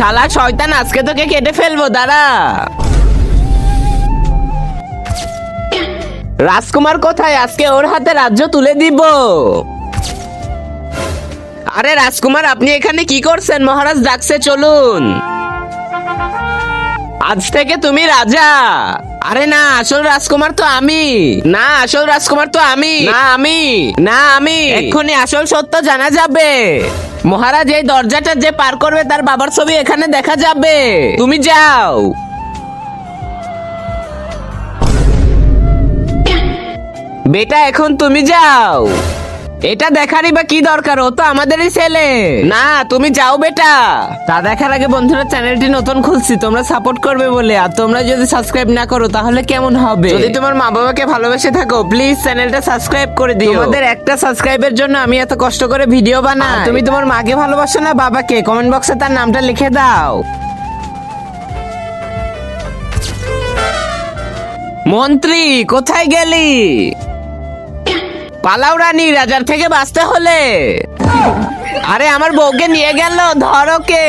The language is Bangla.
শালা শয়তান, আজকে তোকে কেটে ফেলবো, দাঁড়া। রাজকুমার কোথায়? আজকে ওর হাতে রাজ্য তুলে দিব। আরে রাজকুমার, আপনি এখানে কি করছেন? মহারাজ ডাকছে, চলুন। আজ থেকে তুমি রাজা। আরে না, আসল রাজকুমার তো আমি। না, আসল রাজকুমার তো আমি। না আমি এক্ষুনি আসল সত্য জানা যাবে। মহারাজ, এই দরজাটা যে পার করবে তার বাবার ছবি এখানে দেখা যাবে। তুমি যাও। বেটা, এখন তুমি যাও। এটা দেখারই বা কি দরকার? ও তো আমাদেরই ছেলে। না, তুমি যাও বেটা। তা দেখার আগে বন্ধুরা, চ্যানেলটি নতুন খুলছি, তোমরা সাপোর্ট করবে বলে। আর তোমরা যদি সাবস্ক্রাইব না করো তাহলে কেমন হবে? যদি তোমার মা বাবাকে ভালোবেসে থাকো, প্লিজ চ্যানেলটা সাবস্ক্রাইব করে দিও। তোমাদের একটা সাবস্ক্রাইবের জন্য আমি এত কষ্ট করে ভিডিও বানাই। তুমি তোমার মাকে ভালোবাসো না বাবাকে? কমেন্ট বক্সে তার নামটা লিখে দাও। মন্ত্রী, কোথায় গেলি? পালাও রানী, রাজার থেকে বাঁচতে হলে। আরে আমার বউকে নিয়ে গেল, ধরো কে।